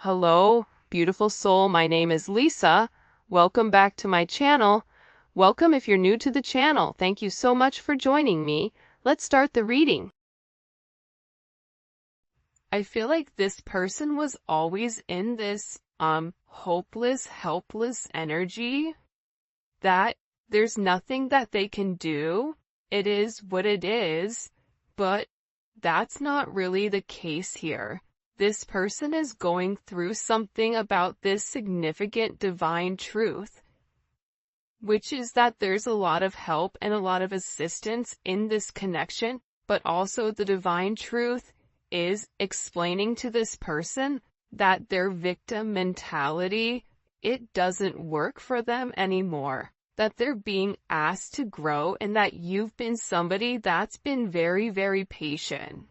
Hello, beautiful soul. My name is Lisa. Welcome back to my channel. Welcome if you're new to the channel. Thank you so much for joining me. Let's start the reading. I feel like this person was always in this hopeless, helpless energy that there's nothing that they can do. It is what it is, but that's not really the case here. This person is going through something about this significant divine truth, which is that there's a lot of help and a lot of assistance in this connection, but also the divine truth is explaining to this person that their victim mentality, it doesn't work for them anymore, that they're being asked to grow, and that you've been somebody that's been very, very patient.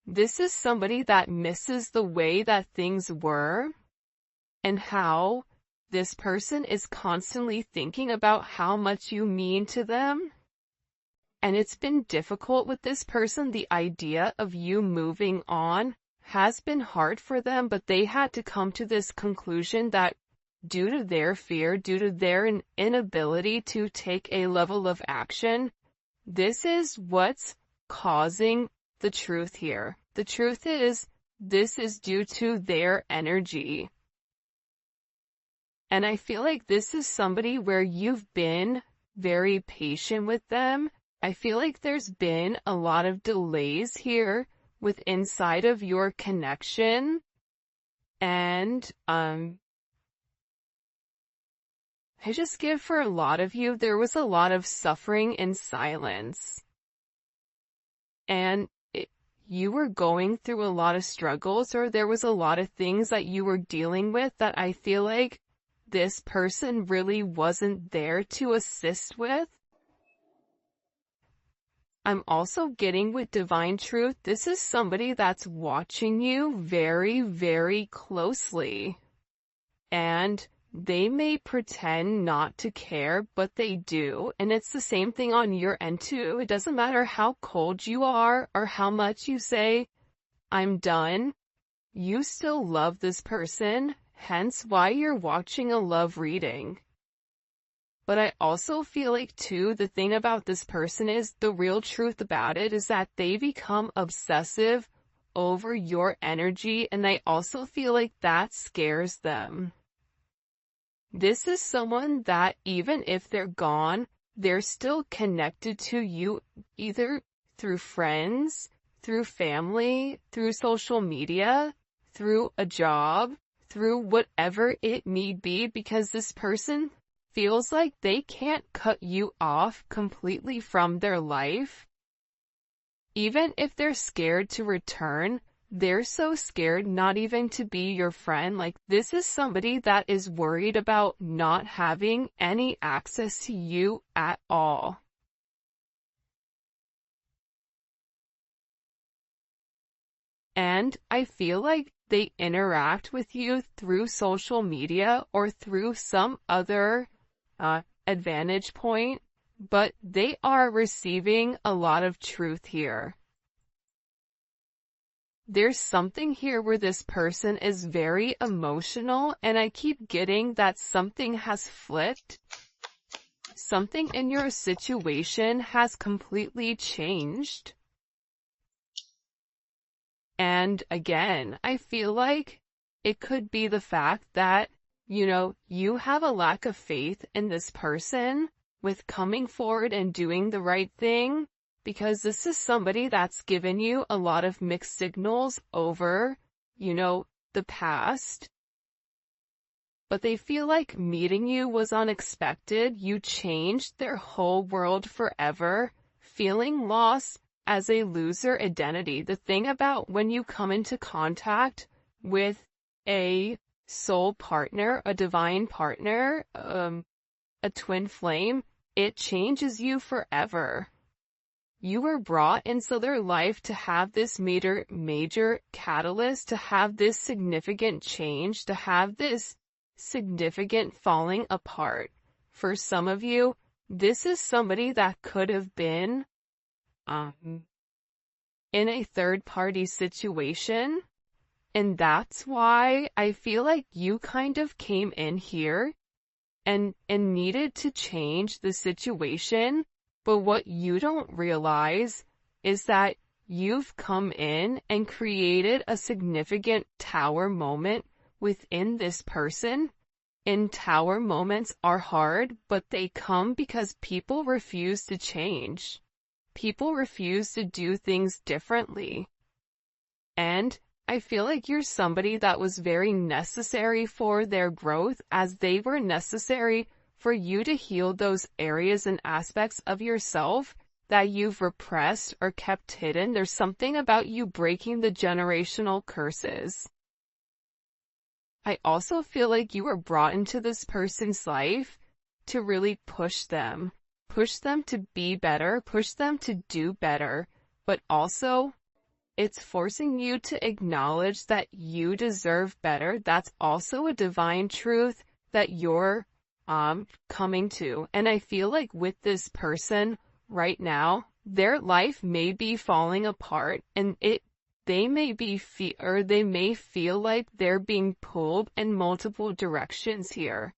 This is somebody that misses the way that things were and how this person is constantly thinking about how much you mean to them. And it's been difficult with this person. The idea of you moving on has been hard for them, but they had to come to this conclusion that due to their fear, due to their inability to take a level of action, this is what's causing the truth here. The truth is, this is due to their energy. And I feel like this is somebody where you've been very patient with them. I feel like there's been a lot of delays here with inside of your connection. And, I just give for a lot of you, there was a lot of suffering in silence. And you were going through a lot of struggles, or there was a lot of things that you were dealing with that I feel like this person really wasn't there to assist with. I'm also getting with divine truth, this is somebody that's watching you very, very closely. And they may pretend not to care, but they do. And it's the same thing on your end too. It doesn't matter how cold you are or how much you say, I'm done. You still love this person, hence why you're watching a love reading. But I also feel like too, the thing about this person is, the real truth about it is that they become obsessive over your energy, and I also feel like that scares them. This is someone that even if they're gone, they're still connected to you, either through friends, through family, through social media, through a job, through whatever it may be, because this person feels like they can't cut you off completely from their life. Even if they're scared to return, they're so scared not even to be your friend. Like, this is somebody that is worried about not having any access to you at all. And I feel like they interact with you through social media or through some other advantage point, but they are receiving a lot of truth here. There's something here where this person is very emotional, and I keep getting that something has flipped. Something in your situation has completely changed. And again, I feel like it could be the fact that, you have a lack of faith in this person with coming forward and doing the right thing, because this is somebody that's given you a lot of mixed signals over, the past. But they feel like meeting you was unexpected. You changed their whole world forever, feeling lost as a loser identity. The thing about when you come into contact with a soul partner, a divine partner, a twin flame, it changes you forever. You were brought into their life to have this major catalyst, to have this significant change, to have this significant falling apart. For some of you, this is somebody that could have been in a third-party situation, And that's why I feel like you kind of came in here and needed to change the situation. But what you don't realize is that you've come in and created a significant tower moment within this person. And tower moments are hard, but they come because people refuse to change. People refuse to do things differently. And I feel like you're somebody that was very necessary for their growth, as they were necessary for you to heal those areas and aspects of yourself that you've repressed or kept hidden. There's something about you breaking the generational curses. I also feel like you were brought into this person's life to really push them to be better, push them to do better, but also it's forcing you to acknowledge that you deserve better. That's also a divine truth that you're coming to. And I feel like with this person right now, their life may be falling apart, and they may feel like they're being pulled in multiple directions here.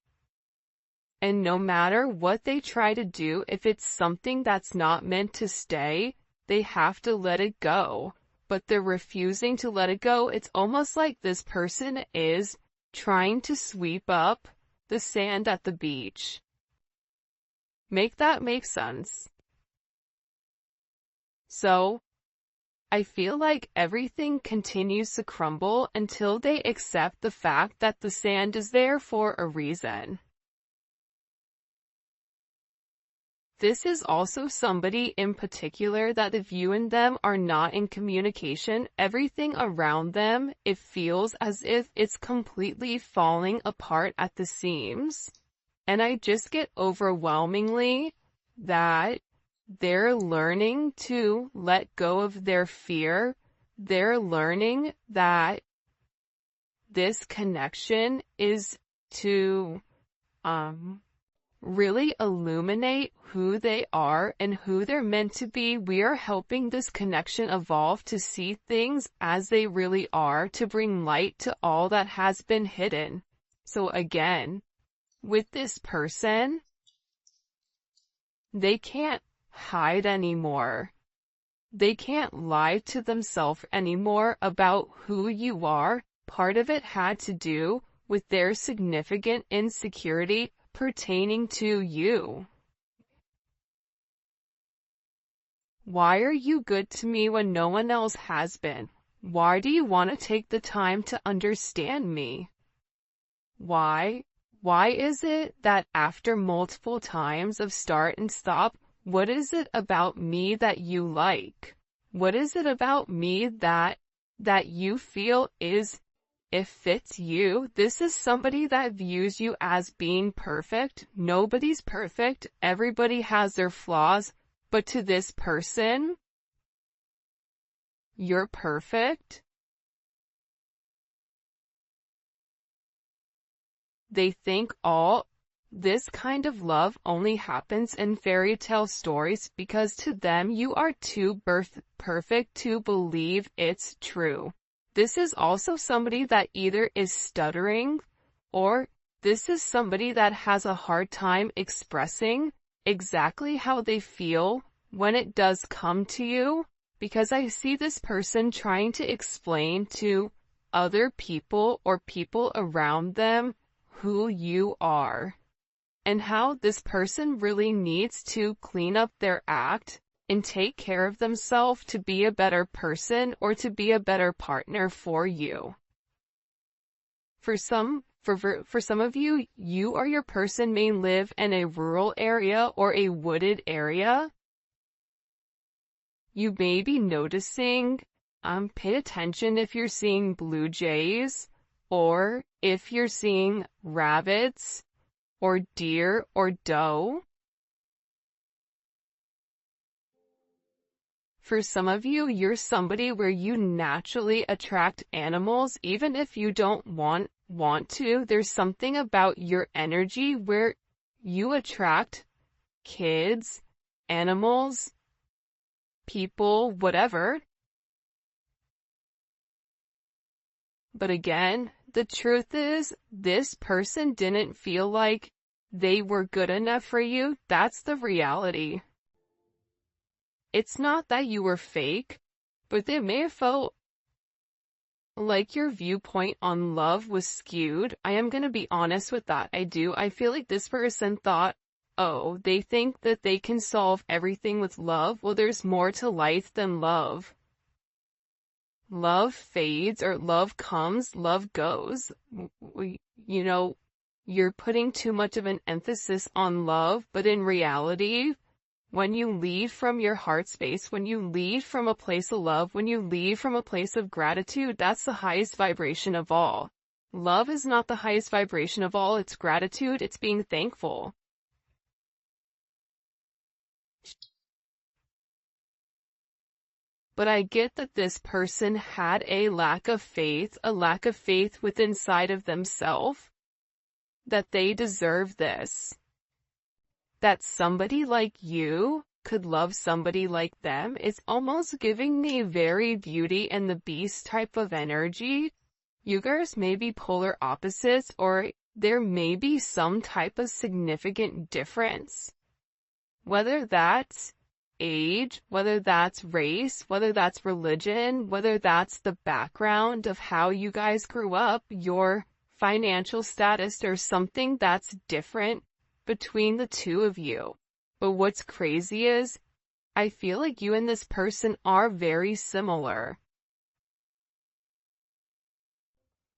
And no matter what they try to do, if it's something that's not meant to stay, they have to let it go. But they're refusing to let it go. It's almost like this person is trying to sweep up the sand at the beach. Make that make sense? So, I feel like everything continues to crumble until they accept the fact that the sand is there for a reason. This is also somebody in particular that if you and them are not in communication, everything around them, it feels as if it's completely falling apart at the seams. And I just get overwhelmingly that they're learning to let go of their fear. They're learning that this connection is to, really illuminate who they are and who they're meant to be. We are helping this connection evolve to see things as they really are, to bring light to all that has been hidden. So again, with this person, they can't hide anymore. They can't lie to themselves anymore about who you are. Part of it had to do with their significant insecurity pertaining to you. Why are you good to me when no one else has been? Why do you want to take the time to understand me? Why? Why is it that after multiple times of start and stop, what is it about me that you like? What is it about me that you feel it fits you? This is somebody that views you as being perfect. Nobody's perfect. Everybody has their flaws. But to this person, you're perfect. They think all this kind of love only happens in fairy tale stories because to them you are too perfect to believe it's true. This is also somebody that either is stuttering, or this is somebody that has a hard time expressing exactly how they feel when it does come to you, because I see this person trying to explain to other people or people around them who you are, and how this person really needs to clean up their act and take care of themselves to be a better person or to be a better partner for you. For some of you, you or your person may live in a rural area or a wooded area. You may be noticing, pay attention if you're seeing blue jays, or if you're seeing rabbits, or deer, or doe. For some of you, you're somebody where you naturally attract animals, even if you don't want to. There's something about your energy where you attract kids, animals, people, whatever. But again, the truth is, this person didn't feel like they were good enough for you. That's the reality. It's not that you were fake, but they may have felt like your viewpoint on love was skewed. I am gonna be honest with that. I feel like this person thought, oh, they think that they can solve everything with love. Well, there's more to life than love. Love fades, or love comes, love goes. You know, you're putting too much of an emphasis on love, but in reality, when you lead from your heart space, when you lead from a place of love, when you lead from a place of gratitude, that's the highest vibration of all. Love is not the highest vibration of all, it's gratitude, it's being thankful. But I get that this person had a lack of faith within inside of themselves, that they deserve this. That somebody like you could love somebody like them is almost giving me very Beauty and the Beast type of energy. You guys may be polar opposites, or there may be some type of significant difference. Whether that's age, whether that's race, whether that's religion, whether that's the background of how you guys grew up, your financial status, or something that's different between the two of you. But what's crazy is, I feel like you and this person are very similar.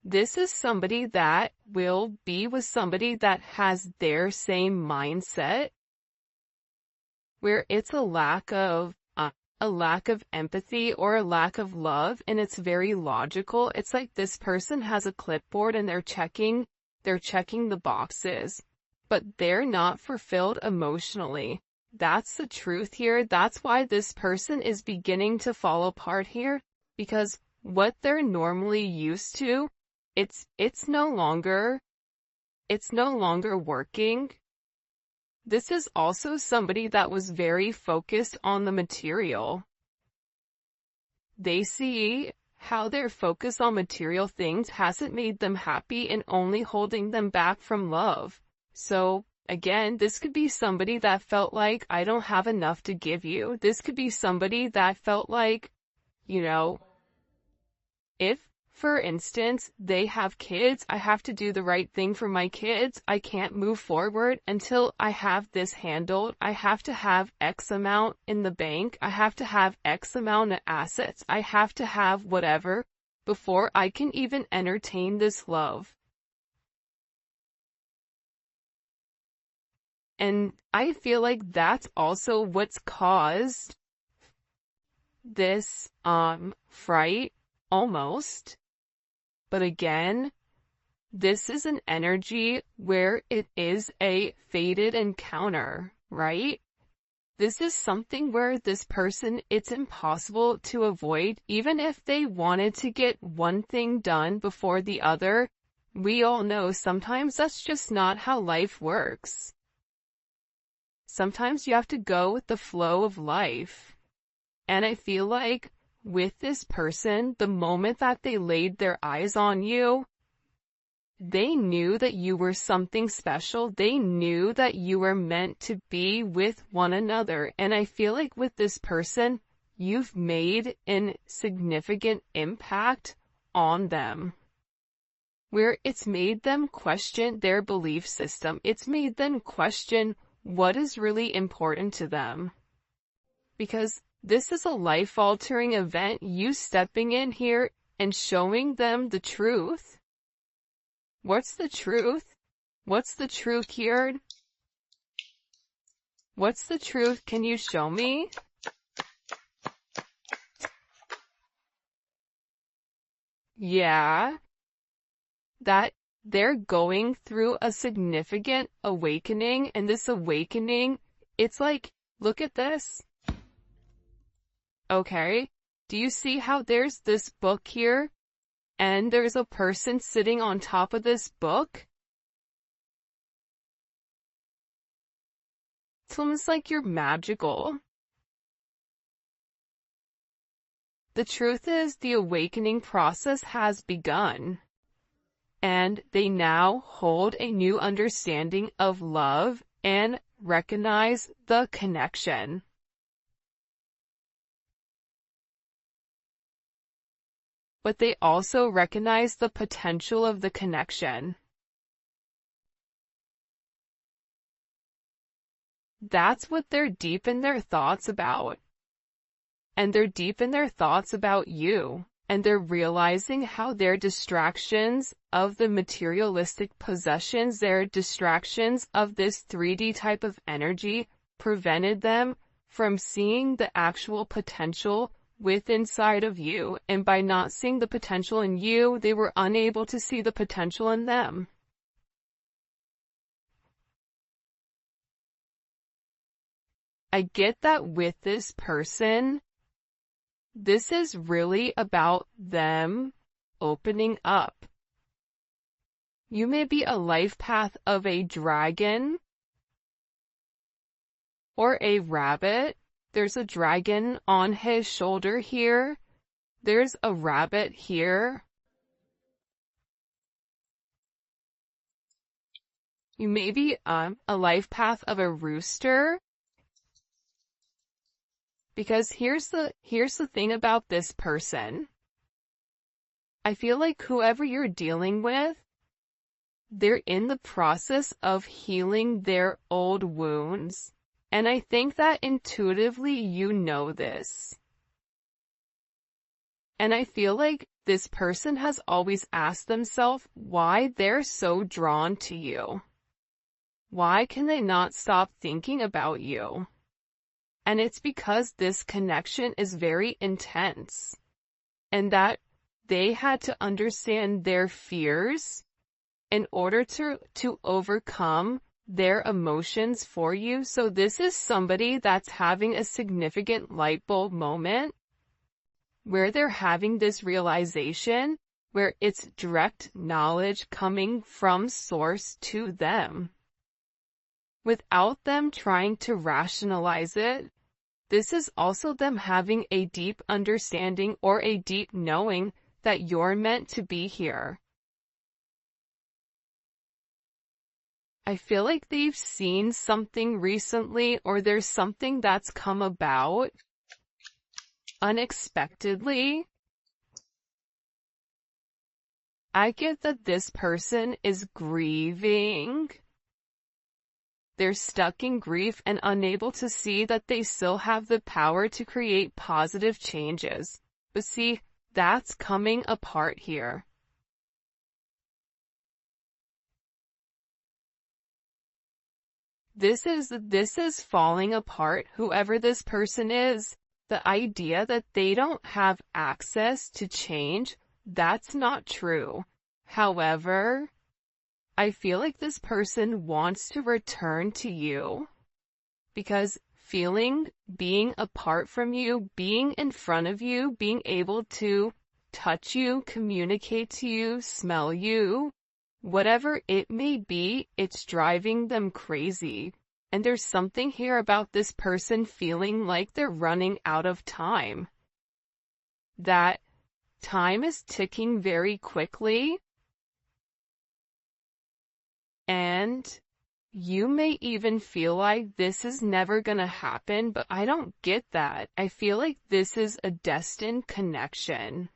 This is somebody that will be with somebody that has their same mindset, where it's a lack of empathy or a lack of love, and it's very logical. It's like this person has a clipboard and they're checking the boxes, but they're not fulfilled emotionally. That's the truth here. That's why this person is beginning to fall apart here, because what they're normally used to, it's no longer working. This is also somebody that was very focused on the material. They see how their focus on material things hasn't made them happy and only holding them back from love. So, again, this could be somebody that felt like, I don't have enough to give you. This could be somebody that felt like, if, for instance, they have kids, I have to do the right thing for my kids. I can't move forward until I have this handled. I have to have X amount in the bank. I have to have X amount of assets. I have to have whatever before I can even entertain this love. And I feel like that's also what's caused this, fright, almost. But again, this is an energy where it is a fated encounter, right? This is something where this person, it's impossible to avoid, even if they wanted to get one thing done before the other. We all know sometimes that's just not how life works. Sometimes you have to go with the flow of life. And I feel like with this person, the moment that they laid their eyes on you, they knew that you were something special. They knew that you were meant to be with one another. And I feel like with this person, you've made a significant impact on them, where it's made them question their belief system. It's made them question what is really important to them. Because this is a life-altering event, you stepping in here and showing them the truth. What's the truth? What's the truth here? What's the truth? Can you show me? Yeah, that they're going through a significant awakening, and this awakening, it's like, look at this. Okay, do you see how there's this book here, and there's a person sitting on top of this book? It's almost like you're magical. The truth is, the awakening process has begun, and they now hold a new understanding of love and recognize the connection. But they also recognize the potential of the connection. That's what they're deep in their thoughts about. And they're deep in their thoughts about you. And they're realizing how their distractions of the materialistic possessions, their distractions of this 3D type of energy, prevented them from seeing the actual potential within inside of you. And by not seeing the potential in you, they were unable to see the potential in them. I get that with this person, this is really about them opening up. You may be a life path of a dragon or a rabbit. There's a dragon on his shoulder here. There's a rabbit here. You may be a life path of a rooster. Because here's the thing about this person. I feel like whoever you're dealing with, they're in the process of healing their old wounds. And I think that intuitively you know this. And I feel like this person has always asked themselves why they're so drawn to you. Why can they not stop thinking about you? And it's because this connection is very intense, and that they had to understand their fears in order to overcome their emotions for you. So this is somebody that's having a significant light bulb moment where they're having this realization, where it's direct knowledge coming from source to them, without them trying to rationalize it. This is also them having a deep understanding or a deep knowing that you're meant to be here. I feel like they've seen something recently, or there's something that's come about unexpectedly. I get that this person is grieving. They're stuck in grief and unable to see that they still have the power to create positive changes. But see, that's coming apart here. This is falling apart, whoever this person is. The idea that they don't have access to change, that's not true. However, I feel like this person wants to return to you, because being apart from you, being in front of you, being able to touch you, communicate to you, smell you, whatever it may be, it's driving them crazy. And there's something here about this person feeling like they're running out of time. That time is ticking very quickly. And you may even feel like this is never gonna happen, but I don't get that. I feel like this is a destined connection.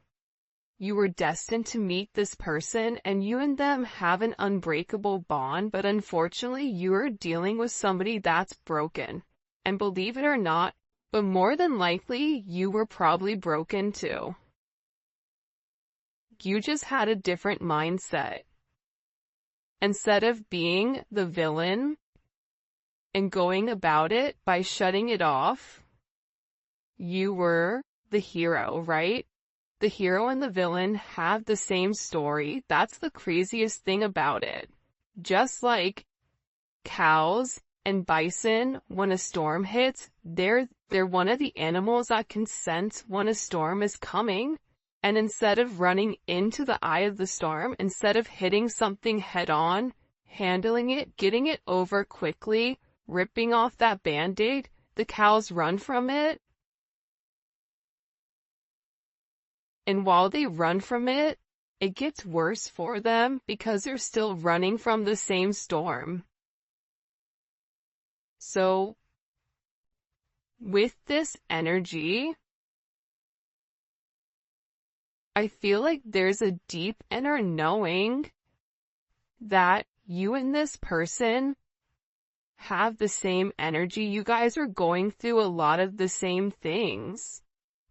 You were destined to meet this person, and you and them have an unbreakable bond, but unfortunately you're dealing with somebody that's broken. And believe it or not, but more than likely you were probably broken too. You just had a different mindset. Instead of being the villain and going about it by shutting it off, you were the hero, right? The hero and the villain have the same story. That's the craziest thing about it. Just like cows and bison, when a storm hits, they're one of the animals that can sense when a storm is coming. And instead of running into the eye of the storm, instead of hitting something head on, handling it, getting it over quickly, ripping off that band-aid, the cows run from it. And while they run from it, it gets worse for them because they're still running from the same storm. So, with this energy, I feel like there's a deep inner knowing that you and this person have the same energy. You guys are going through a lot of the same things.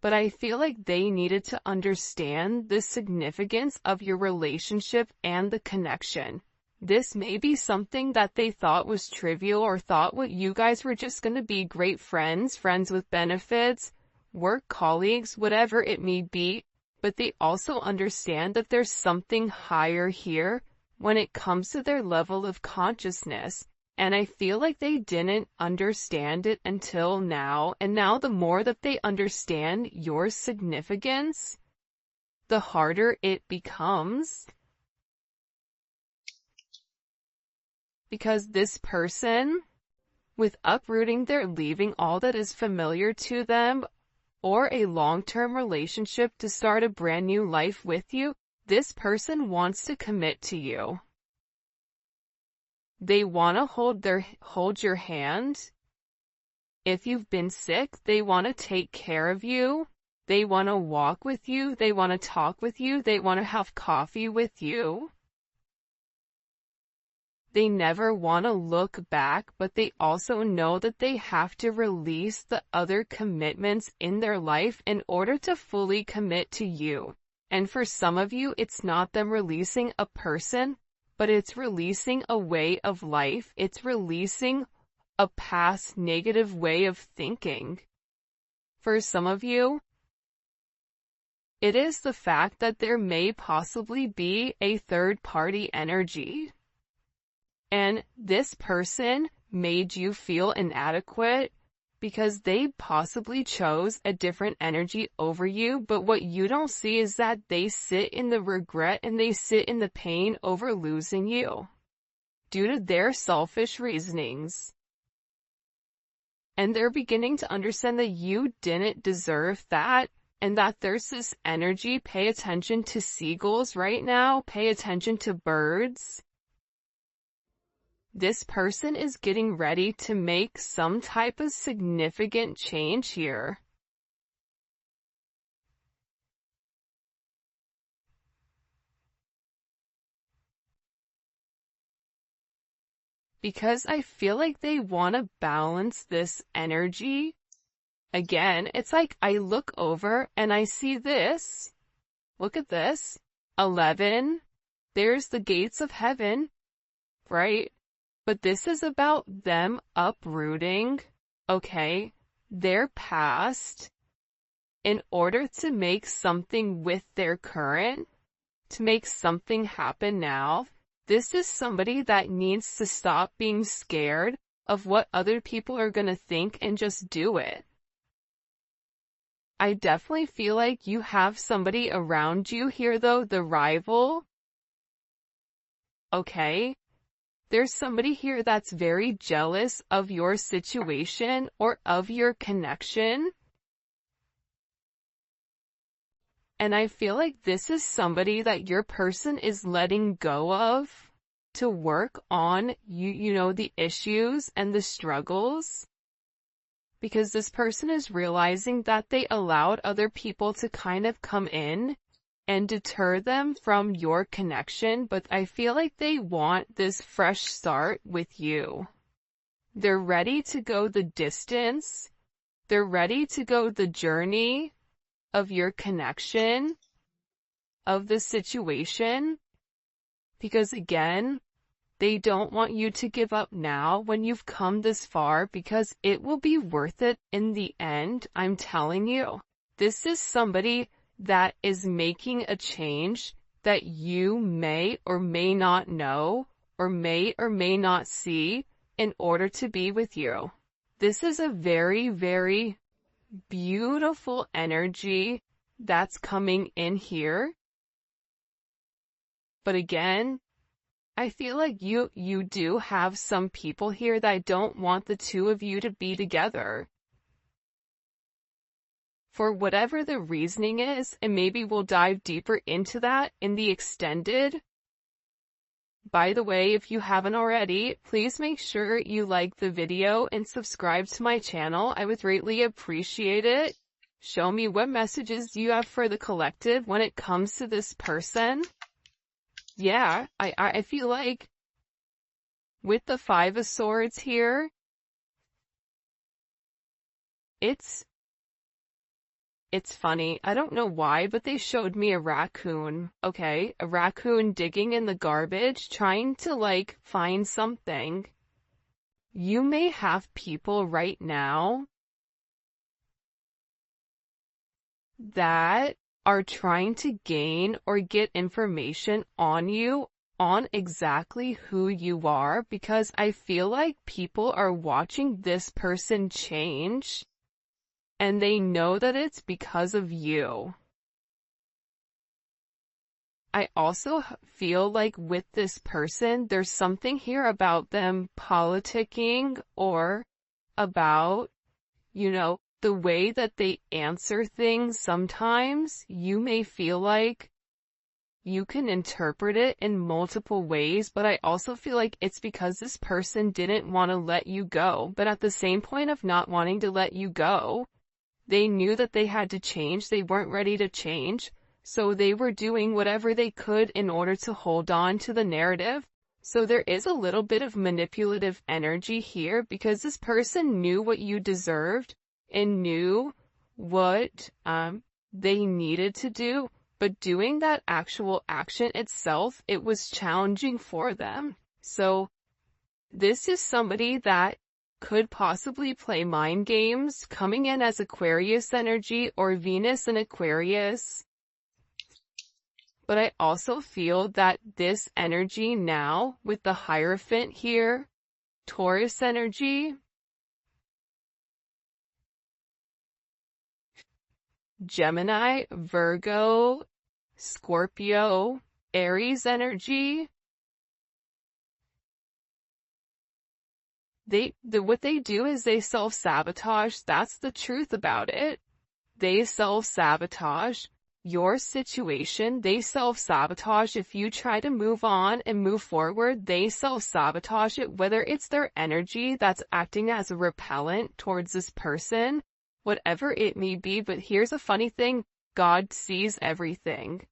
But I feel like they needed to understand the significance of your relationship and the connection. This may be something that they thought was trivial or thought what you guys were just going to be great friends, friends with benefits, work colleagues, whatever it may be. But they also understand that there's something higher here when it comes to their level of consciousness. And I feel like they didn't understand it until now. And now the more that they understand your significance, the harder it becomes. Because this person, with uprooting, they're leaving all that is familiar to them, or a long-term relationship to start a brand new life with you, this person wants to commit to you. They want to hold your hand. If you've been sick, they want to take care of you. They want to walk with you. They want to talk with you. They want to have coffee with you. They never want to look back, but they also know that they have to release the other commitments in their life in order to fully commit to you. And for some of you, it's not them releasing a person, but it's releasing a way of life. It's releasing a past negative way of thinking. For some of you, it is the fact that there may possibly be a third-party energy. And this person made you feel inadequate because they possibly chose a different energy over you, but what you don't see is that they sit in the regret and they sit in the pain over losing you due to their selfish reasonings. And they're beginning to understand that you didn't deserve that, and that there's this energy. Pay attention to seagulls right now. Pay attention to birds. This person is getting ready to make some type of significant change here. Because I feel like they want to balance this energy. Again, it's like I look over and I see this. Look at this. 11. There's the gates of heaven, right? But this is about them uprooting, okay, their past in order to make something with their current, to make something happen now. This is somebody that needs to stop being scared of what other people are going to think and just do it. I definitely feel like you have somebody around you here though, the rival. Okay? There's somebody here that's very jealous of your situation or of your connection. And I feel like this is somebody that your person is letting go of to work on you know, the issues and the struggles. Because this person is realizing that they allowed other people to kind of come in and deter them from your connection, but I feel like they want this fresh start with you. They're ready to go the distance. They're ready to go the journey of your connection, of the situation, because again, they don't want you to give up now when you've come this far, because it will be worth it in the end. I'm telling you, this is somebody that is making a change that you may or may not know or may not see in order to be with you. This is a very, very beautiful energy that's coming in here. But again, I feel like you do have some people here that don't want the two of you to be together. for whatever the reasoning is, and maybe we'll dive deeper into that in the extended. By the way, if you haven't already, please make sure you like the video and subscribe to my channel. I would greatly appreciate it. Show me what messages you have for the collective when it comes to this person. Yeah, I feel like with the Five of Swords here, it's funny. I don't know why, but they showed me a raccoon, okay? A raccoon digging in the garbage, trying to, like, find something. You may have people right now that are trying to gain or get information on you, on exactly who you are, because I feel like people are watching this person change, and they know that it's because of you. I also feel like with this person, there's something here about them politicking or about, the way that they answer things. Sometimes you may feel like you can interpret it in multiple ways, but I also feel like it's because this person didn't want to let you go. But at the same point of not wanting to let you go, they knew that they had to change. They weren't ready to change. So they were doing whatever they could in order to hold on to the narrative. So there is a little bit of manipulative energy here because this person knew what you deserved and knew what they needed to do, but doing that actual action itself, it was challenging for them. So this is somebody that could possibly play mind games, coming in as Aquarius energy or Venus in Aquarius. But I also feel that this energy now, with the Hierophant here, Taurus energy, Gemini, Virgo, Scorpio, Aries energy, what they do is they self-sabotage. That's the truth about it. They self-sabotage your situation. They self-sabotage. If you try to move on and move forward, they self-sabotage it, whether it's their energy that's acting as a repellent towards this person, whatever it may be. But here's a funny thing. God sees everything.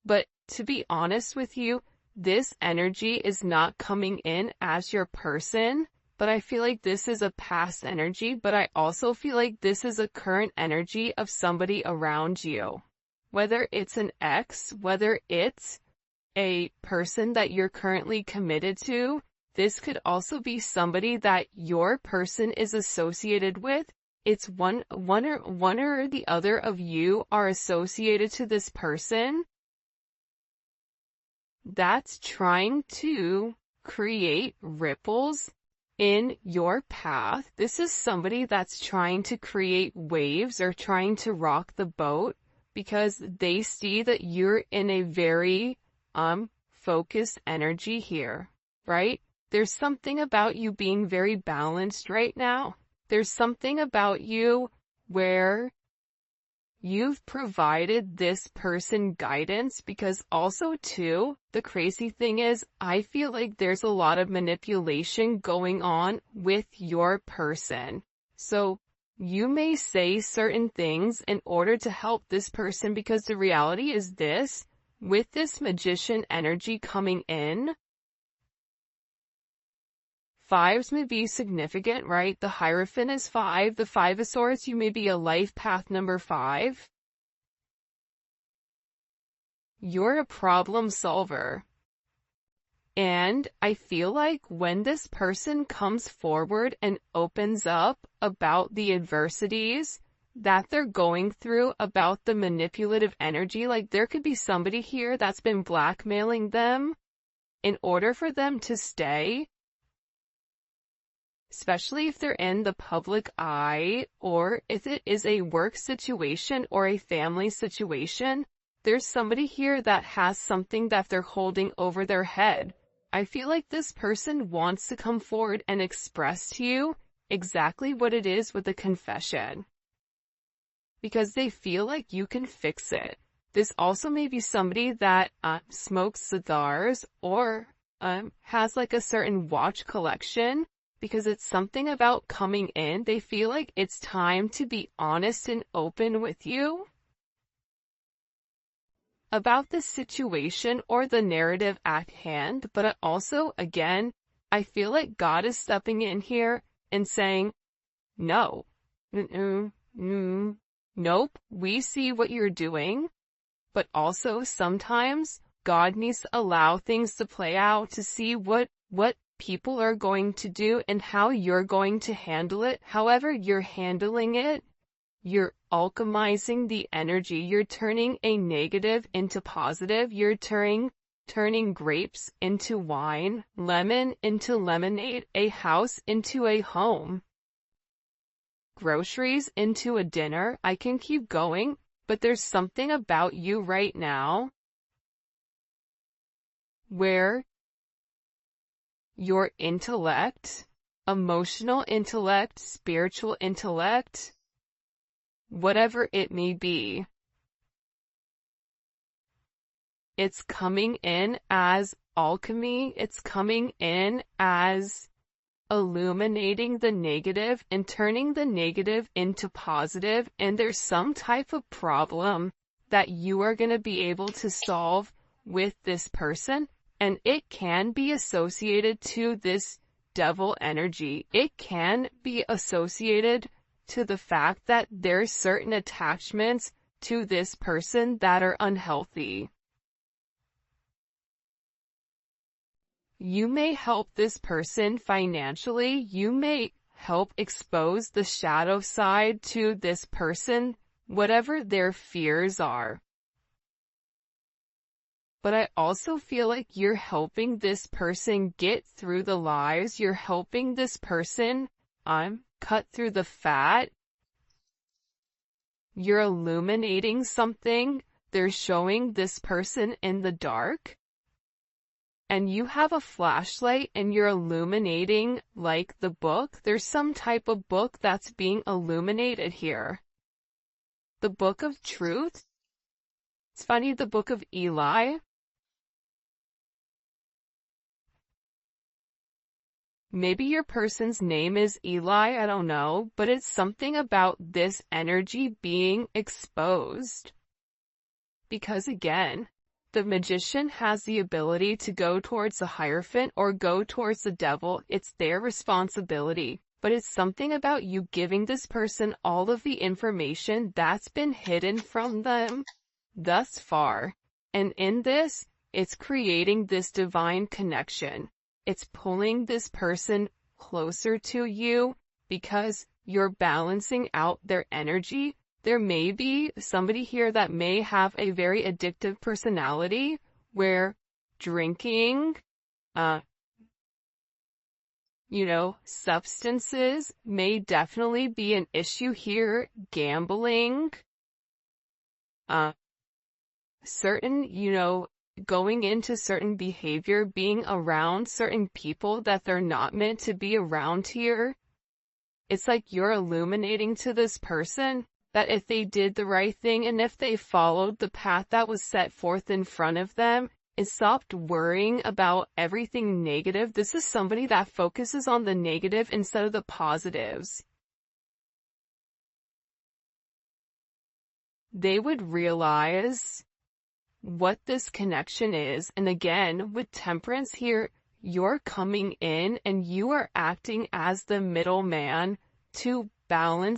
But to be honest with you, this energy is not coming in as your person, but I feel like this is a past energy, but I also feel like this is a current energy of somebody around you. Whether it's an ex, whether it's a person that you're currently committed to, this could also be somebody that your person is associated with. It's one or the other of you are associated to this person that's trying to create ripples in your path. This is somebody that's trying to create waves or trying to rock the boat because they see that you're in a very focused energy here, right? There's something about you being very balanced right now. There's something about you where you've provided this person guidance, because also too, the crazy thing is, I feel like there's a lot of manipulation going on with your person. So you may say certain things in order to help this person, because the reality is this, with this Magician energy coming in, fives may be significant, right? The Hierophant is 5. The Five of Swords, you may be a life path number 5. You're a problem solver. And I feel like when this person comes forward and opens up about the adversities that they're going through, about the manipulative energy, like there could be somebody here that's been blackmailing them in order for them to stay, especially if they're in the public eye, or if it is a work situation or a family situation. There's somebody here that has something that they're holding over their head. I feel like this person wants to come forward and express to you exactly what it is with a confession. because they feel like you can fix it. This also may be somebody that smokes cigars or has like a certain watch collection, because it's something about coming in. They feel like it's time to be honest and open with you about the situation or the narrative at hand. But also, again, I feel like God is stepping in here and saying, no, nope, we see what you're doing. But also sometimes God needs to allow things to play out to see what people are going to do and how you're going to handle it. However you're handling it, you're alchemizing the energy. You're turning a negative into positive. You're turning grapes into wine, lemon into lemonade, a house into a home, groceries into a dinner. I can keep going, but there's something about you right now where your intellect, emotional intellect, spiritual intellect, whatever it may be, it's coming in as alchemy. It's coming in as illuminating the negative and turning the negative into positive. And there's some type of problem that you are going to be able to solve with this person. And it can be associated to this devil energy. It can be associated to the fact that there's certain attachments to this person that are unhealthy. You may help this person financially. You may help expose the shadow side to this person, whatever their fears are. But I also feel like you're helping this person get through the lies. You're helping this person cut through the fat. You're illuminating something. They're showing this person in the dark. And you have a flashlight and you're illuminating like the book. There's some type of book that's being illuminated here. The book of truth. It's funny, the book of Eli. Maybe your person's name is Eli, I don't know, but it's something about this energy being exposed. Because again, the magician has the ability to go towards the Hierophant or go towards the devil. It's their responsibility. But it's something about you giving this person all of the information that's been hidden from them thus far. And in this, it's creating this divine connection. It's pulling this person closer to you because you're balancing out their energy. There may be somebody here that may have a very addictive personality where drinking, substances may definitely be an issue here. Gambling, certain, going into certain behavior, being around certain people that they're not meant to be around here. It's like you're illuminating to this person that if they did the right thing and if they followed the path that was set forth in front of them and stopped worrying about everything negative. This is somebody that focuses on the negative instead of the positives. They would realize what this connection is. And again, with Temperance here, you're coming in and you are acting as the middleman to balance